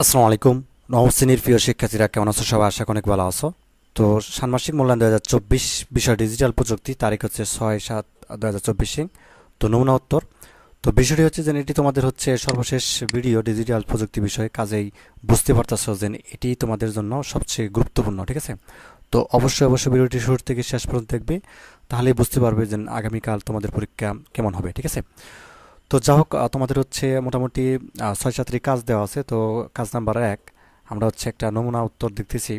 আসসালামু আলাইকুম। নবম শ্রেণীর প্রিয় শিক্ষার্থীরা কেমন আছো? সবাই আশা করি অনেক ভালো আছো। তো ষান্মাসিক মূল্যায়ন 2024 বিষয় ডিজিটাল প্রযুক্তি, তারিখ হচ্ছে 6/7/2024। তো নমুনা উত্তর। তো বিষয়টি হচ্ছে যে এটি তোমাদের হচ্ছে সর্বশেষ ভিডিও ডিজিটাল প্রযুক্তি বিষয়ে, কাজেই বুঝতে পারতেছো যে এটি তোমাদের জন্য সবচেয়ে গুরুত্বপূর্ণ। ঠিক আছে, তো অবশ্যই ভিডিওটি শুরু থেকে শেষ পর্যন্ত দেখবে, তাহলেই বুঝতে পারবে যে আগামীকাল তোমাদের পরীক্ষা কেমন হবে। ঠিক আছে, তো যা হোক, তোমাদের হচ্ছে মোটামুটি 6-7টি কাজ দেওয়া আছে। তো কাজ নাম্বার 1 আমরা হচ্ছে একটা নমুনা উত্তর দেখতেছি।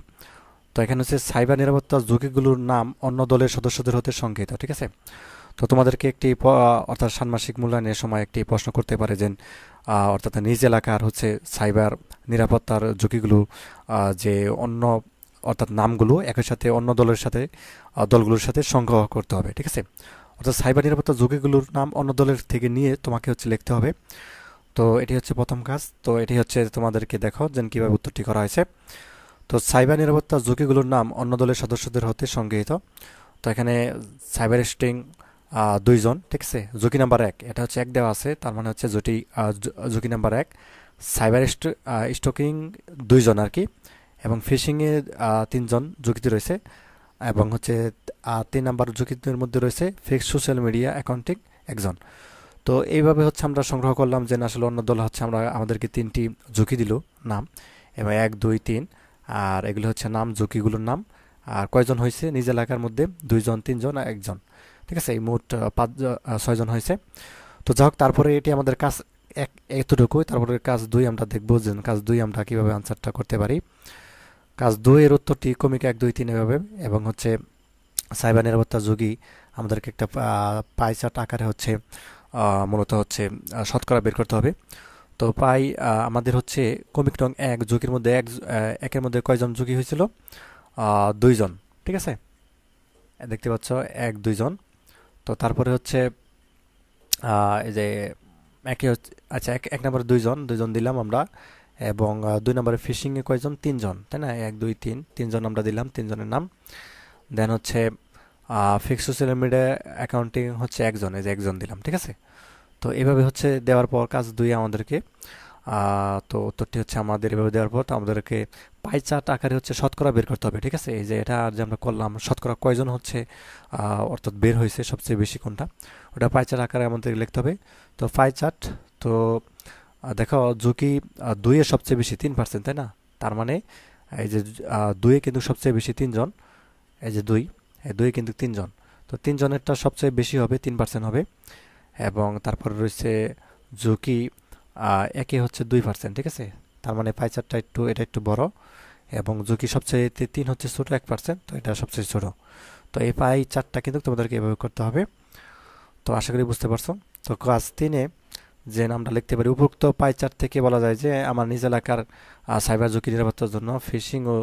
তো এখানে হচ্ছে সাইবার নিরাপত্তা ঝুঁকিগুলোর নাম অন্য দলের সদস্যদের হতে সংগৃহীত। ঠিক আছে, তো তোমাদেরকে একটি অর্থাৎ ষান্মাসিক মূল্যায়নের সময় একটি প্রশ্ন করতে পারে যে অর্থাৎ নিজ এলাকার হচ্ছে সাইবার নিরাপত্তার ঝুঁকিগুলো, যে অন্য অর্থাৎ নামগুলো একই সাথে অন্য দলের সাথে দলগুলোর সাথে সংগ্রহ করতে হবে। ঠিক আছে, অর্থাৎ সাইবার নিরাপত্তা ঝুঁকিগুলোর নাম অন্য দলের থেকে নিয়ে তোমাকে হচ্ছে লিখতে হবে। তো এটি হচ্ছে প্রথম কাজ। তো এটি হচ্ছে তোমাদেরকে দেখো যে কীভাবে উত্তরটি করা হয়েছে। তো সাইবার নিরাপত্তা ঝুঁকিগুলোর নাম অন্য দলের সদস্যদের হতে সংগৃহীত। তো এখানে সাইবার স্টিং 2 জন। ঠিক আছে, ঝুঁকি নাম্বার 1 এটা হচ্ছে 1 দেওয়া আছে, তার মানে হচ্ছে ঝুঁকি নাম্বার 1 সাইবার স্টকিং 2 জন আর কি, এবং ফিশিংয়ে 3 জন ঝুঁকিতে রয়েছে, এবং হচ্ছে 3 নাম্বার ঝুঁকির মধ্যে রয়েছে ফেক সোশ্যাল মিডিয়া অ্যাকাউন্টিং 1 জন। তো এইভাবে হচ্ছে আমরা সংগ্রহ করলাম যে আসলে অন্য দল হচ্ছে আমাদেরকে 3টি ঝুঁকি দিল নাম, এবং 1, 2, 3, আর এগুলো হচ্ছে নাম, ঝুঁকিগুলোর নাম। আর কয়জন হয়েছে নিজ এলাকার মধ্যে? 2 জন, 3 জন আর 1 জন। ঠিক আছে, এই মোট 6 জন হয়েছে। তো যাই হোক, তারপরে এটি আমাদের কাজ এতটুকুই। তারপরে কাজ 2 আমরা দেখবো যে কাজ 2 আমরা কিভাবে আনসারটা করতে পারি। কাজ 2 এর উত্তরটি ক্রমিক 1, 2, 3 এভাবে, এবং হচ্ছে সাইবার নিরাপত্তা ঝুঁকি আমাদেরকে একটা পাই চার্ট আকারে হচ্ছে মূলত হচ্ছে শতকরা বের করতে হবে। তো আমাদের হচ্ছে ক্রমিক নং 1 ঝুঁকির মধ্যে একের মধ্যে কয়জন ঝুঁকি হয়েছিল? 2 জন। ঠিক আছে, দেখতে পাচ্ছ 1, 2 জন। তো তারপরে হচ্ছে এই যে একে হচ্ছে, আচ্ছা, এক নম্বরে 2 জন, 2 জন দিলাম আমরা, এবং 2 নম্বরে ফিশিংয়ে কয়জন? 3 জন, তাই না? 1, 2, 3, 3 জন আমরা দিলাম, 3 জনের নাম। দেন হচ্ছে ফিক্স সোশ্যাল মিডিয়া অ্যাকাউন্টিং হচ্ছে 1 জন, এই যে 1 জন দিলাম। ঠিক আছে, তো এভাবে হচ্ছে দেওয়ার পর কাজ 2 আমাদেরকে তো উত্তরটি হচ্ছে আমাদের এভাবে দেওয়ার পর তো আমাদেরকে পাই চার্ট আকারে হচ্ছে শতকরা বের করতে হবে। ঠিক আছে, এই যে এটা আর যে আমরা করলাম শতকরা কয়জন হচ্ছে অর্থাৎ বের হয়েছে সবচেয়ে বেশি কোনটা, ওটা পাই চার্ট আকারে আমাদের লিখতে হবে। তো পাই চার্ট, তো দেখো ঝুঁকি 2-এ সবচেয়ে বেশি 3%, তাই না? তার মানে এই যে 2-এ কিন্তু সবচেয়ে বেশি 3 জন, এই যে 2, এই 2-এ কিন্তু 3 জন। তো 3 জনেরটা সবচেয়ে বেশি হবে, 3% হবে। এবং তারপর রয়েছে ঝুঁকি একে হচ্ছে 2%। ঠিক আছে, তার মানে পাই চার্টটা এটা একটু বড়, এবং ঝুঁকি সবচেয়ে 3 হচ্ছে ছোট 1%, তো এটা সবচেয়ে ছোট। তো এই পাই চার্টটা কিন্তু তোমাদেরকে এভাবে করতে হবে। তো আশা করি বুঝতে পারছো। তো ক্লাস 3-এ যে আমরা লিখতে পারি, উপরোক্ত পাই চার্ট থেকে বলা যায় যে আমার নিজ এলাকার সাইবার ঝুঁকি নিরাপত্তার জন্য ফিশিং ও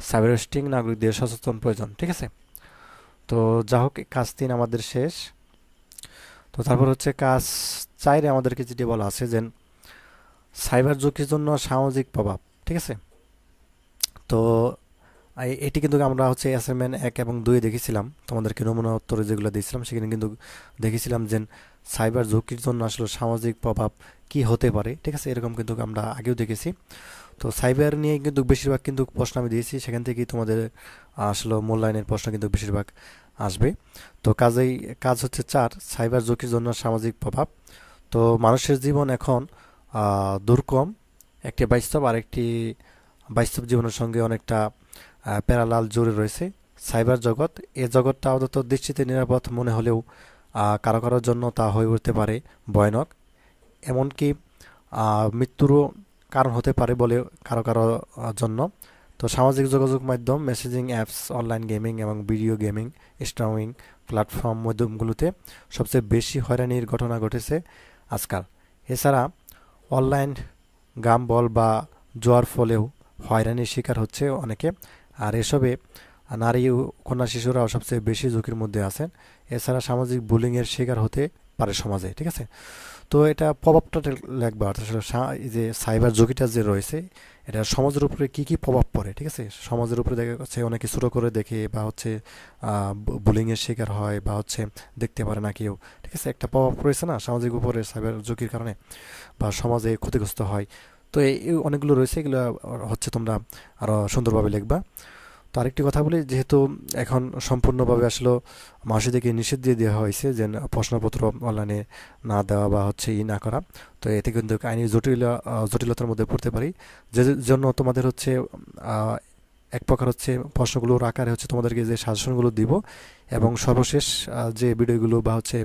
সাইবার স্টিং নাগরিকদের সচেতন প্রয়োজন। ঠিক আছে, তো যা হোক, কাজ 3 আমাদের শেষ। তো তারপর হচ্ছে কাজ 4-এ আমাদেরকে যেটি বলা আছে যে সাইবার ঝুঁকির জন্য সামাজিক প্রভাব। ঠিক আছে, তো এটি কিন্তু আমরা হচ্ছে অ্যাসাইনমেন্ট 1 এবং 2 দেখেছিলাম, তোমাদেরকে নমুনা উত্তরে যেগুলো দিয়েছিলাম সেখানে কিন্তু দেখেছিলাম যে সাইবার ঝুঁকির জন্য আসলে সামাজিক প্রভাব কি হতে পারে। ঠিক আছে, এরকম কিন্তু আমরা আগেও দেখেছি। তো সাইবার নিয়ে কিন্তু বেশিরভাগ কিন্তু প্রশ্ন আমি দিয়েছি, সেখান থেকেই তোমাদের আসলে মূল্যায়নের প্রশ্ন কিন্তু বেশিরভাগ আসবে। তো কাজ হচ্ছে 4, সাইবার ঝুঁকির জন্য সামাজিক প্রভাব। তো মানুষের জীবন এখন দুর্গম, একটি বাস্তব আর একটি বাস্তব জীবনের সঙ্গে অনেকটা প্যারালাল জুড়ে রয়েছে সাইবার জগৎ। এ জগৎটা আপাতত দৃষ্টিতে নিরাপদ মনে হলেও কারো কারোর জন্য তা হয়ে উঠতে পারে ভয়ানক, এমনকি মৃত্যুরও কারণ হতে পারে বলে কারো কারো জন্য। তো সামাজিক যোগাযোগ মাধ্যম, মেসেজিং অ্যাপস, অনলাইন গেমিং এবং ভিডিও গেমিং স্ট্রিমিং প্ল্যাটফর্ম মাধ্যমগুলোতে সবচেয়ে বেশি হয়রানির ঘটনা ঘটেছে আজকাল। এছাড়া অনলাইন গাম বল বা জুয়ার ফলেও হয়রানির শিকার হচ্ছে অনেকে। আর এসবে নারী ও কন্যা শিশুরাও সবচেয়ে বেশি ঝুঁকির মধ্যে আছেন। এছাড়া সামাজিক বুলিংয়ের শিকার হতে পারে সমাজে। ঠিক আছে, তো এটা প্রভাবটা লাগবে, অর্থাৎ এই যে সাইবার ঝুঁকিটা যে রয়েছে, এটা সমাজের উপরে কি কি প্রভাব পড়ে। ঠিক আছে, সমাজের উপরে দেখা যাচ্ছে অনেকে ছোটো করে দেখে, বা হচ্ছে বুলিংয়ের শিকার হয়, বা হচ্ছে দেখতে পারে না কেউ। ঠিক আছে, একটা প্রভাব পড়েছে না সামাজিক উপরে সাইবার ঝুঁকির কারণে, বা সমাজে ক্ষতিগ্রস্ত হয়। তো এই অনেকগুলো রয়েছে, এগুলো হচ্ছে তোমরা আরও সুন্দরভাবে লিখবা। তো আরেকটি কথা বলি, যেহেতু এখন সম্পূর্ণভাবে আসলে মাসিদেরকে নিষেধ দিয়ে দেওয়া হয়েছে যে প্রশ্নপত্র অনলাইনে না দেওয়া বা হচ্ছে না করা, তো এতে কিন্তু আইনি জটিলতার মধ্যে পড়তে পারি। যে জন্য তোমাদের হচ্ছে আহ, এক প্রকার হচ্ছে প্রশ্নগুলোর আকারে হচ্ছে তোমাদেরকে যে সাজেশনগুলো দিব এবং সর্বশেষ যে ভিডিওগুলো বা হচ্ছে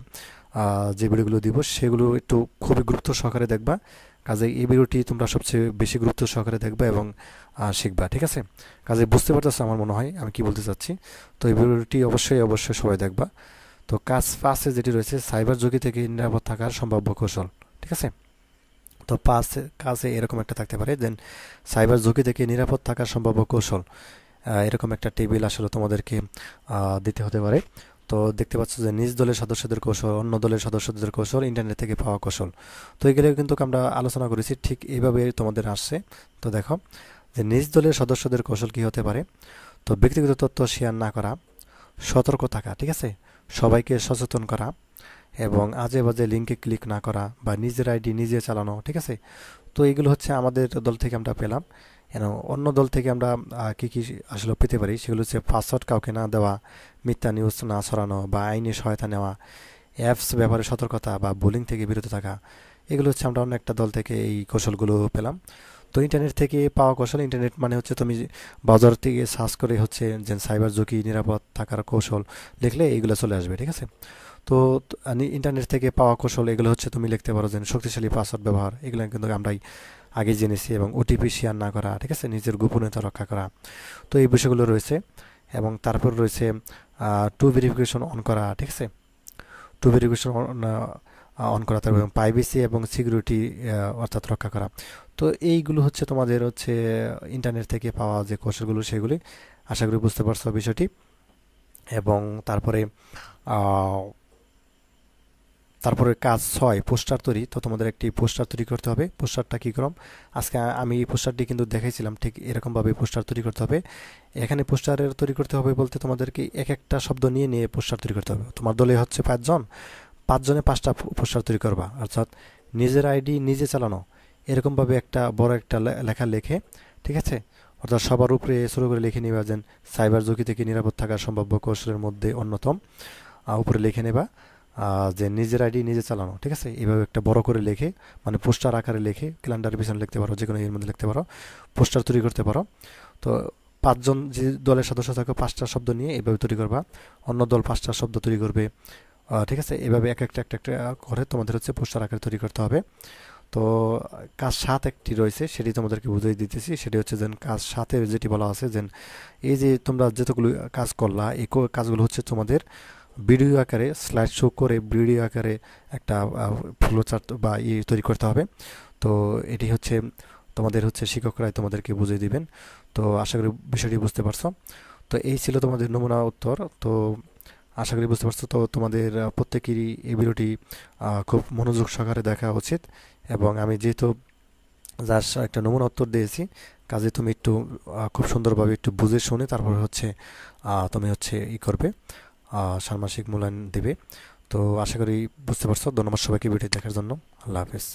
যে ভিডিওগুলো দিব সেগুলো একটু খুবই গুরুত্ব সহকারে দেখবা। কাজে এই ভিডিওটি তোমরা সবচেয়ে বেশি গুরুত্ব সহকারে দেখবা এবং শিখবা, ঠিক আছে? কাজে বুঝতে পারতেছো আমার মনে হয় আমি কি বলতে চাচ্ছি। তো এই ভিডিওটি অবশ্যই অবশ্যই সবাই দেখবা। তো কাজ পাঁচে যেটি রয়েছে, সাইবার ঝুঁকি থেকে নিরাপদ থাকার সম্ভাব্য কৌশল, ঠিক আছে? তো পাঁচ কাজে এরকম একটা থাকতে পারে দেন সাইবার ঝুঁকি থেকে নিরাপদ থাকার সম্ভাব্য কৌশল, এরকম একটা টেবিল আসলে তোমাদেরকে দিতে হতে পারে। তো দেখতে পাচ্ছ যে নিজ দলের সদস্যদের কৌশল, অন্য দলের সদস্যদের কৌশল, ইন্টারনেট থেকে পাওয়া কৌশল। তো এগুলো কিন্তু আমরা আলোচনা করেছি, ঠিক এইভাবে তোমাদের আসছে। তো দেখো যে নিজ দলের সদস্যদের কৌশল কি হতে পারে। তো ব্যক্তিগত তথ্য শেয়ার না করা, সতর্ক থাকা, ঠিক আছে, সবাইকে সচেতন করা এবং আজে বাজে লিঙ্কে ক্লিক না করা বা নিজের আইডি নিজে চালানো, ঠিক আছে? তো এগুলো হচ্ছে আমাদের দল থেকে আমরা পেলাম। অন্য দল থেকে আমরা কি কি আসলে পেতে পারি সেগুলো হচ্ছে পাসওয়ার্ড কাউকে না দেওয়া, মিথ্যা নিউজ না ছড়ানো বা আইনি সহায়তা নেওয়া, অ্যাপস ব্যবহারে সতর্কতা বা বুলিং থেকে বিরত থাকা। এগুলো হচ্ছে আমরা অন্য একটা দল থেকে এই কৌশলগুলো পেলাম। তো ইন্টারনেট থেকে পাওয়া কৌশল, ইন্টারনেট মানে হচ্ছে তুমি বাজার থেকে সার্চ করে হচ্ছে যে সাইবার ঝুঁকি নিরাপদ থাকার কৌশল লিখলে এইগুলো চলে আসবে, ঠিক আছে? তো ইন্টারনেট থেকে পাওয়া কৌশল এগুলো হচ্ছে তুমি লিখতে পারো যে শক্তিশালী পাসওয়ার্ড ব্যবহার, এগুলো কিন্তু আমরাই আগে জেনেছি, এবং ওটিপি শেয়ার না করা, ঠিক আছে, নিজের গোপনীয়তা রক্ষা করা। তো এই বিষয়গুলো রয়েছে। এবং তারপর রয়েছে টু ভেরিফিকেশন অন করা, ঠিক আছে, টু ভেরিফিকেশন অন করা, তারপর প্রাইভেসি এবং সিকিউরিটি অর্থাৎ রক্ষা করা। তো এইগুলো হচ্ছে তোমাদের হচ্ছে ইন্টারনেট থেকে পাওয়া যে কৌশলগুলো সেগুলি। আশা করি বুঝতে পারছো বিষয়টি। এবং তারপরে আহ, তারপরে কাজ 6 পোস্টার তৈরি। তো তোমাদের একটি পোস্টার তৈরি করতে হবে। পোস্টারটা কী করম, আজকে আমি এই পোস্টারটি কিন্তু দেখাইছিলাম, ঠিক এরকমভাবে পোস্টার তৈরি করতে হবে। এখানে পোস্টারের তৈরি করতে হবে বলতে তোমাদেরকে এক একটা শব্দ নিয়ে নিয়ে পোস্টার তৈরি করতে হবে। তোমার দলে হচ্ছে 5 জন, 5 জনে 5টা পোস্টার তৈরি করবা, অর্থাৎ নিজের আইডি নিজে চালানো, এরকমভাবে একটা বড় একটা লেখা লেখে, ঠিক আছে, অর্থাৎ সবার উপরে শুরু করে লিখে নিবা যেন সাইবার ঝুঁকি থেকে নিরাপদ থাকার সম্ভাব্য কৌশলের মধ্যে অন্যতম, উপরে লিখে নেবা যে নিজের আইডি নিজে চালানো, ঠিক আছে, এইভাবে একটা বড় করে লেখে, মানে পোস্টার আকারে লেখে, ক্যালেন্ডারের পিছনে লিখতে পারো, যে কোনো এর মধ্যে লিখতে পারো, পোস্টার তৈরি করতে পারো। তো 5 জন যে দলের সদস্য থাকে 5টা শব্দ নিয়ে এইভাবে তৈরি করবা, অন্য দল 5টা শব্দ তৈরি করবে, ঠিক আছে, এভাবে এক একটা একটা একটা করে তোমাদের হচ্ছে পোস্টার আকারে তৈরি করতে হবে। তো কাজ 7 একটি রয়েছে, সেটি তোমাদেরকে বুঝিয়ে দিতেছি। সেটি হচ্ছে যে কাজ 7-এর যেটি বলা আছে যে এই যে তোমরা যতগুলো কাজ করলা, এই কাজগুলো হচ্ছে তোমাদের ভিডিও আকারে স্লাইড শো করে ভিডিও আকারে একটা ফ্লো চার্ট বা তৈরি করতে হবে। তো এটি হচ্ছে তোমাদের হচ্ছে শিক্ষকরাই তোমাদেরকে বুঝিয়ে দিবেন। তো আশা করি বিষয়টি বুঝতে পারছো। তো এই ছিল তোমাদের নমুনা উত্তর। তো আশা করি বুঝতে পারছো। তো তোমাদের প্রত্যেকেরই এই ভিডিওটি খুব মনোযোগ সহকারে দেখা উচিত। এবং আমি যেহেতু যার একটা নমুনা উত্তর দিয়েছি, কাজে তুমি একটু খুব সুন্দরভাবে একটু বুঝে শুনে তারপর হচ্ছে তুমি হচ্ছে করবে, ষান্মাসিক মূল্যায়ন দেবে। তো আশা করি বুঝতে পারছো। ধন্যবাদ সবাইকে ভিডিও দেখার জন্য। আল্লাহ হাফেজ।